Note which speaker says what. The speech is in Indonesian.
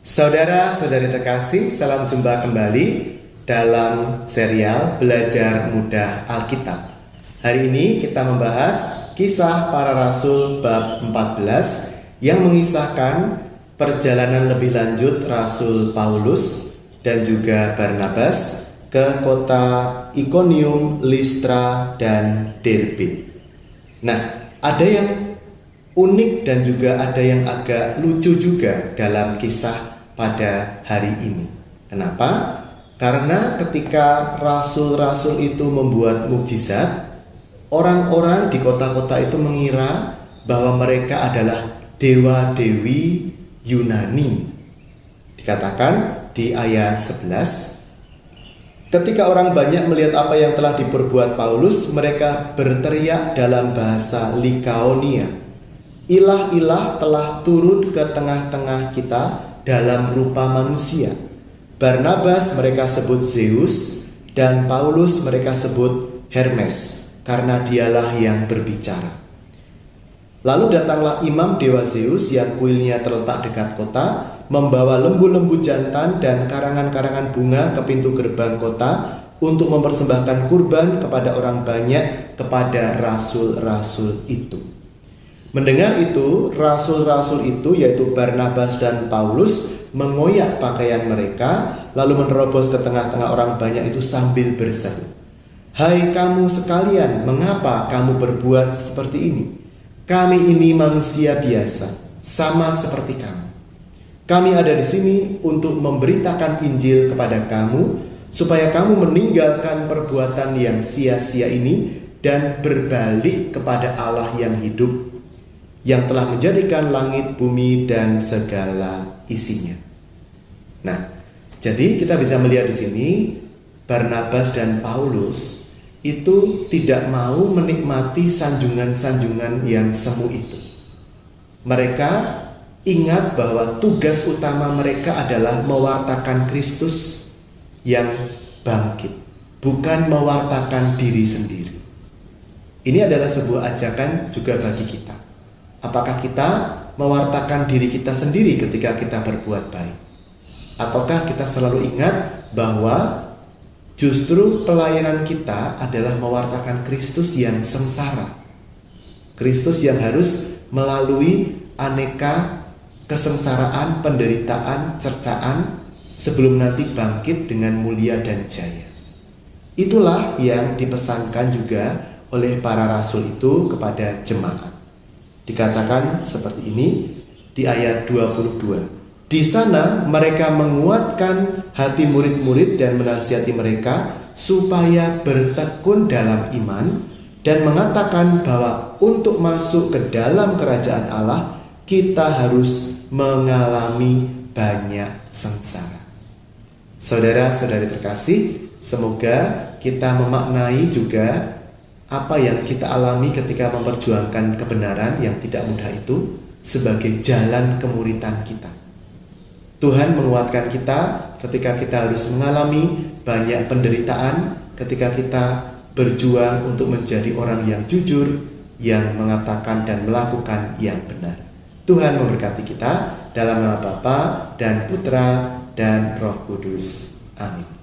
Speaker 1: Saudara-saudari terkasih, salam jumpa kembali dalam serial Belajar Mudah Alkitab. Hari ini kita membahas Kisah Para Rasul bab 14 yang mengisahkan perjalanan lebih lanjut Rasul Paulus dan juga Barnabas ke kota Ikonium, Listra, dan Derbe. Nah, ada yang unik dan juga ada yang agak lucu juga dalam kisah pada hari ini. Kenapa? Karena ketika rasul-rasul itu membuat mukjizat, orang-orang di kota-kota itu mengira bahwa mereka adalah dewa-dewi Yunani. Dikatakan di ayat 11, ketika orang banyak melihat apa yang telah diperbuat Paulus, mereka berteriak dalam bahasa Likaonia, "Ilah-ilah telah turun ke tengah-tengah kita dalam rupa manusia." Barnabas mereka sebut Zeus, dan Paulus mereka sebut Hermes, karena dialah yang berbicara. Lalu datanglah imam dewa Zeus yang kuilnya terletak dekat kota, membawa lembu-lembu jantan dan karangan-karangan bunga ke pintu gerbang kota untuk mempersembahkan kurban kepada orang banyak kepada rasul-rasul itu. Mendengar itu, rasul-rasul itu yaitu Barnabas dan Paulus mengoyak pakaian mereka, lalu menerobos ke tengah-tengah orang banyak itu sambil berseru, "Hai kamu sekalian, mengapa kamu berbuat seperti ini? Kami ini manusia biasa, sama seperti kamu. Kami ada di sini untuk memberitakan Injil kepada kamu, supaya kamu meninggalkan perbuatan yang sia-sia ini dan berbalik kepada Allah yang hidup, yang telah menjadikan langit, bumi, dan segala isinya." Nah, jadi kita bisa melihat di sini Barnabas dan Paulus itu tidak mau menikmati sanjungan-sanjungan yang semu itu. Mereka ingat bahwa tugas utama mereka adalah mewartakan Kristus yang bangkit, bukan mewartakan diri sendiri. Ini adalah sebuah ajakan juga bagi kita. Apakah kita mewartakan diri kita sendiri ketika kita berbuat baik? Ataukah kita selalu ingat bahwa justru pelayanan kita adalah mewartakan Kristus yang sengsara, Kristus yang harus melalui aneka kesengsaraan, penderitaan, cercaan sebelum nanti bangkit dengan mulia dan jaya. Itulah yang dipesankan juga oleh para rasul itu kepada jemaat. Dikatakan seperti ini di ayat 22. Di sana mereka menguatkan hati murid-murid dan menasihati mereka supaya bertekun dalam iman dan mengatakan bahwa untuk masuk ke dalam kerajaan Allah kita harus mengalami banyak sengsara. Saudara-saudari terkasih, semoga kita memaknai juga apa yang kita alami ketika memperjuangkan kebenaran yang tidak mudah itu sebagai jalan kemuritan kita. Tuhan menguatkan kita ketika kita harus mengalami banyak penderitaan, ketika kita berjuang untuk menjadi orang yang jujur, yang mengatakan dan melakukan yang benar. Tuhan memberkati kita dalam nama Bapa dan Putra dan Roh Kudus. Amin.